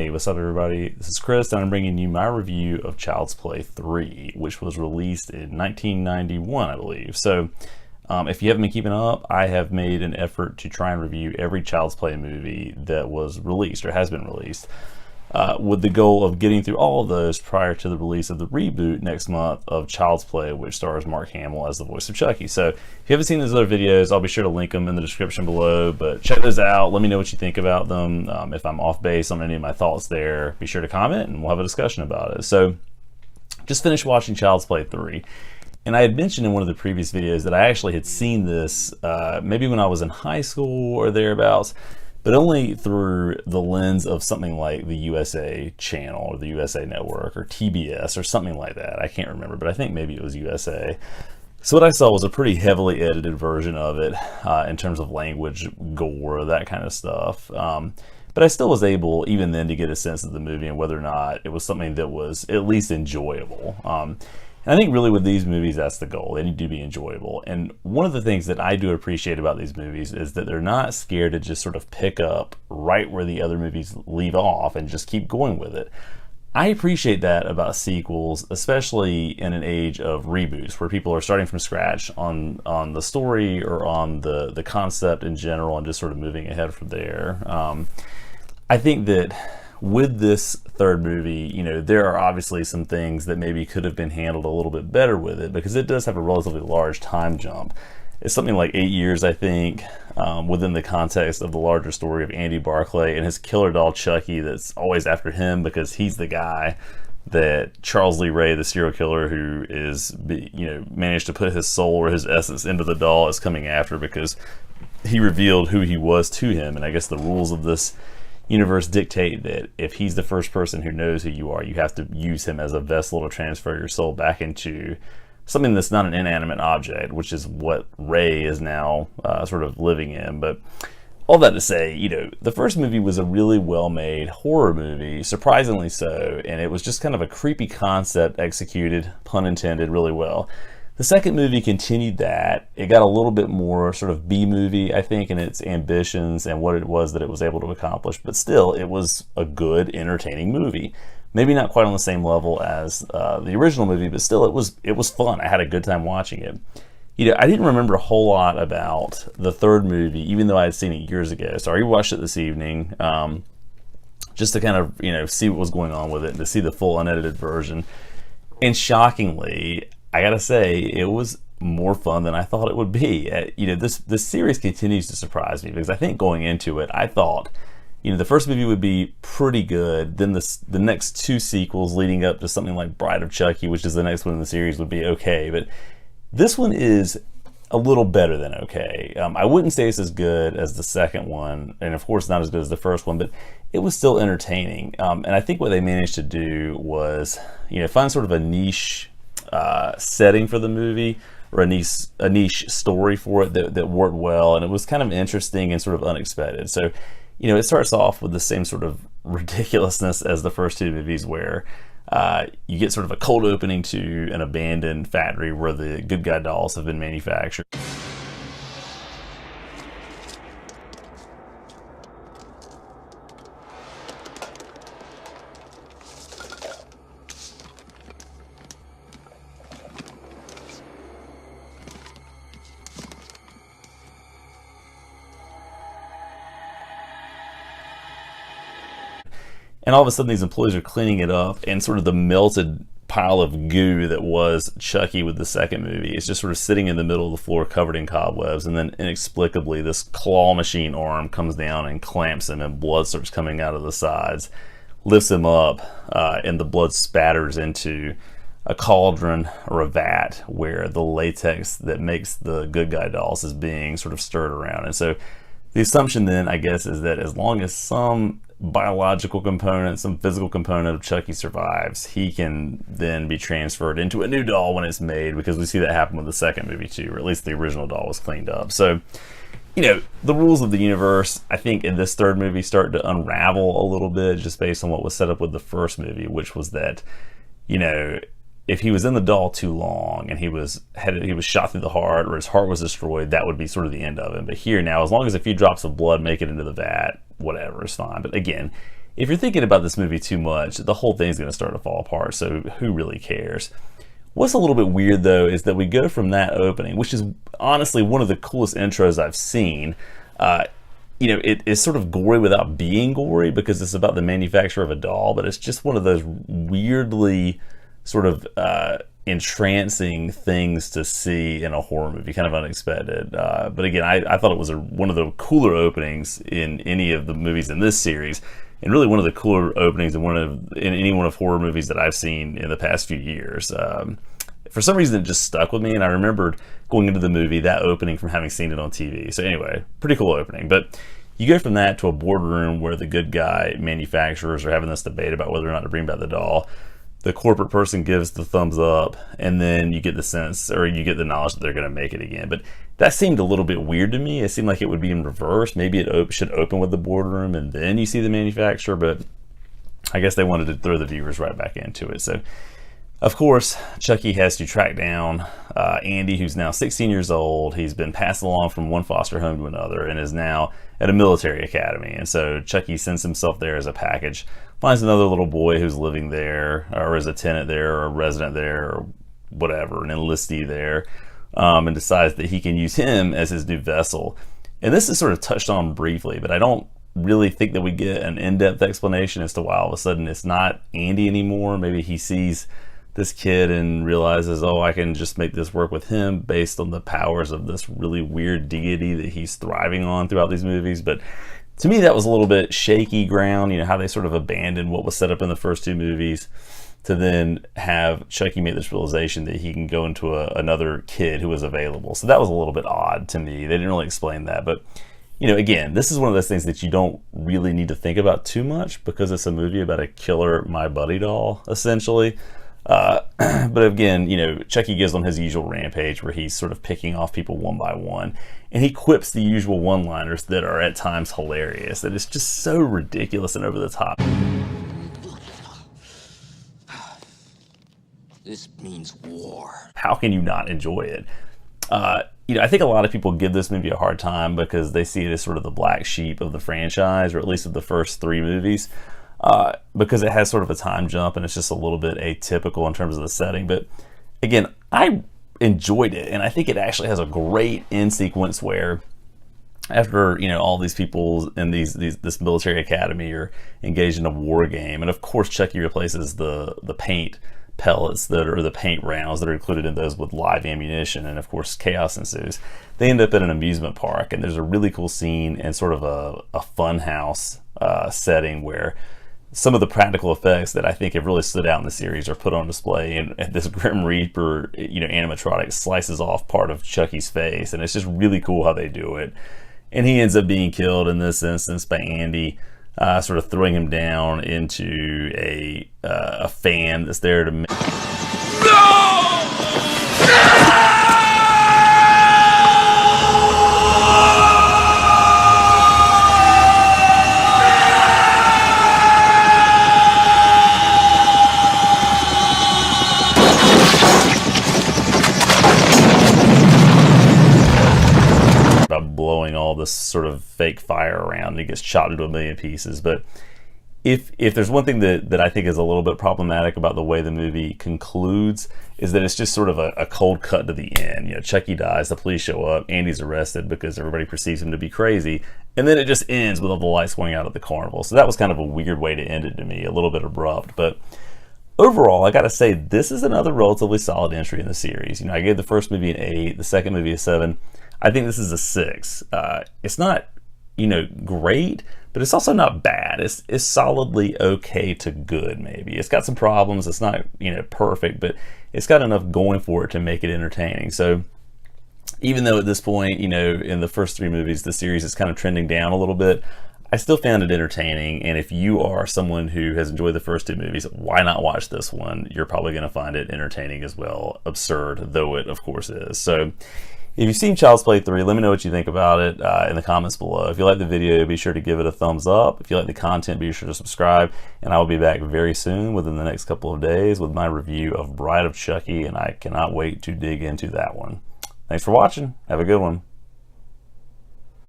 Hey, what's up everybody? This is Chris and I'm bringing you my review of Child's Play 3, which was released in 1991, I believe. So if you haven't been keeping up, I have made an effort to try and review every Child's Play movie that was released or has been released, with the goal of getting through all of those prior to the release of the reboot next month of Child's Play, which stars Mark Hamill as the voice of Chucky. So if you haven't seen those other videos, I'll be sure to link them in the description below, but check those out. Let me know what you think about them. If I'm off base on any of my thoughts there, be sure to comment and we'll have a discussion about it. So just finished watching Child's Play 3. And I had mentioned in one of the previous videos that I actually had seen this maybe when I was in high school or thereabouts, but only through the lens of something like the USA channel or the USA Network or TBS or something like that. I can't remember, but I think maybe it was USA. So what I saw was a pretty heavily edited version of it in terms of language, gore, that kind of stuff. But I still was able, even then, to get a sense of the movie and whether or not it was something that was at least enjoyable. And I think really with these movies, that's the goal. They need to be enjoyable. And one of the things that I do appreciate about these movies is that they're not scared to just sort of pick up right where the other movies leave off and just keep going with it. I appreciate that about sequels, especially in an age of reboots where people are starting from scratch on the story or on the concept in general and just sort of moving ahead from there. I think that with this third movie, you know, there are obviously some things that maybe could have been handled a little bit better with it because it does have a relatively large time jump. It's something like 8 years, I think, within the context of the larger story of Andy Barclay and his killer doll Chucky that's always after him because he's the guy that Charles Lee Ray, the serial killer who is, you know, managed to put his soul or his essence into the doll, is coming after because he revealed who he was to him. And I guess the rules of this universe dictate that if he's the first person who knows who you are, you have to use him as a vessel to transfer your soul back into something that's not an inanimate object, which is what Ray is now sort of living in. But all that to say, you know, the first movie was a really well-made horror movie, surprisingly so, and it was just kind of a creepy concept executed, pun intended, really well. The second movie continued that. It got a little bit more sort of B-movie, I think, in its ambitions and what it was that it was able to accomplish, but still, it was a good, entertaining movie. Maybe not quite on the same level as the original movie, but still, it was fun. I had a good time watching it. You know, I didn't remember a whole lot about the third movie, even though I had seen it years ago. So I rewatched it this evening, just to kind of, you know, see what was going on with it and to see the full unedited version. And shockingly, I gotta say, it was more fun than I thought it would be. You know, this series continues to surprise me because I think going into it, I thought, you know, the first movie would be pretty good. Then the next two sequels leading up to something like Bride of Chucky, which is the next one in the series, would be okay. But this one is a little better than okay. I wouldn't say it's as good as the second one, and of course not as good as the first one, but it was still entertaining. And I think what they managed to do was, you know, find sort of a niche setting for the movie, or a niche story for it that worked well, and it was kind of interesting and sort of unexpected. So, you know, it starts off with the same sort of ridiculousness as the first two movies, where you get sort of a cold opening to an abandoned factory where the good guy dolls have been manufactured. And all of a sudden these employees are cleaning it up, and sort of the melted pile of goo that was Chucky with the second movie is just sort of sitting in the middle of the floor covered in cobwebs, and then inexplicably this claw machine arm comes down and clamps him, and blood starts coming out of the sides, lifts him up, and the blood spatters into a cauldron or a vat where the latex that makes the good guy dolls is being sort of stirred around. And so the assumption then, I guess, is that as long as some biological component, some physical component of Chucky survives, he can then be transferred into a new doll when it's made, because we see that happen with the second movie too, or at least the original doll was cleaned up. So, you know, the rules of the universe, I think in this third movie start to unravel a little bit just based on what was set up with the first movie, which was that, you know, if he was in the doll too long and he was shot through the heart, or his heart was destroyed, that would be sort of the end of him. But here now, as long as a few drops of blood make it into the vat, whatever, it's fine. But again, if you're thinking about this movie too much, the whole thing's going to start to fall apart, so who really cares? What's a little bit weird, though, is that we go from that opening, which is honestly one of the coolest intros I've seen. It is sort of gory without being gory, because it's about the manufacture of a doll, but it's just one of those weirdly sort of entrancing things to see in a horror movie, kind of unexpected. But again, I thought it was one of the cooler openings in any of the movies in this series, and really one of the cooler openings in any one of horror movies that I've seen in the past few years. For some reason, it just stuck with me, and I remembered going into the movie, that opening, from having seen it on TV. So anyway, pretty cool opening. But you go from that to a boardroom where the good guy manufacturers are having this debate about whether or not to bring back the doll. The corporate person gives the thumbs up, and then you get the sense, or you get the knowledge that they're going to make it again. But that seemed a little bit weird to me. It seemed like it would be in reverse. Maybe it should open with the boardroom, and then you see the manufacturer, but I guess they wanted to throw the viewers right back into it. So, of course, Chucky has to track down Andy, who's now 16 years old. He's been passed along from one foster home to another and is now at a military academy. And so Chucky sends himself there as a package, finds another little boy who's living there, or is a tenant there, or a resident there, or whatever, an enlistee there, and decides that he can use him as his new vessel. And this is sort of touched on briefly, but I don't really think that we get an in-depth explanation as to why all of a sudden it's not Andy anymore. Maybe he sees this kid and realizes, oh, I can just make this work with him based on the powers of this really weird deity that he's thriving on throughout these movies. But to me, that was a little bit shaky ground, how they sort of abandoned what was set up in the first two movies to then have Chucky make this realization that he can go into another kid who was available. So that was a little bit odd to me. They didn't really explain that. But, again, this is one of those things that you don't really need to think about too much, because it's a movie about a killer My Buddy doll, essentially. But again, Chucky goes on his usual rampage where he's sort of picking off people one by one, and he quips the usual one-liners that are at times hilarious. That it's just so ridiculous and over the top. This means war. How can you not enjoy it? I think a lot of people give this movie a hard time because they see it as sort of the black sheep of the franchise, or at least of the first three movies. Because it has sort of a time jump and it's just a little bit atypical in terms of the setting. But again, I enjoyed it, and I think it actually has a great end sequence where after all these people in this military academy are engaged in a war game, and of course Chucky replaces the paint pellets the paint rounds that are included in those with live ammunition, and of course chaos ensues. They end up at an amusement park, and there's a really cool scene in sort of a fun house setting where some of the practical effects that I think have really stood out in the series are put on display, and this Grim Reaper, animatronic slices off part of Chucky's face, and it's just really cool how they do it. And he ends up being killed in this instance by Andy, sort of throwing him down into a fan that's there to. Blowing all this sort of fake fire around, and he gets chopped into a million pieces. But if there's one thing that I think is a little bit problematic about the way the movie concludes, is that it's just sort of a cold cut to the end. Chucky dies, the police show up, Andy's arrested because everybody perceives him to be crazy, and then it just ends with all the lights going out at the carnival. So that was kind of a weird way to end it to me, a little bit abrupt. But overall, I gotta say, this is another relatively solid entry in the series. I gave the first movie an 8, the second movie a 7. I think this is a 6. It's not, great, but it's also not bad. It's solidly okay to good, maybe. It's got some problems. It's not, perfect, but it's got enough going for it to make it entertaining. So even though at this point, in the first 3 movies, the series is kind of trending down a little bit, I still found it entertaining. And if you are someone who has enjoyed the first 2 movies, why not watch this one? You're probably going to find it entertaining as well, absurd though it, of course, is. So if you've seen Child's Play 3, let me know what you think about it in the comments below. If you like the video, be sure to give it a thumbs up. If you like the content, be sure to subscribe. And I will be back very soon, within the next couple of days, with my review of Bride of Chucky, and I cannot wait to dig into that one. Thanks for watching. Have a good one.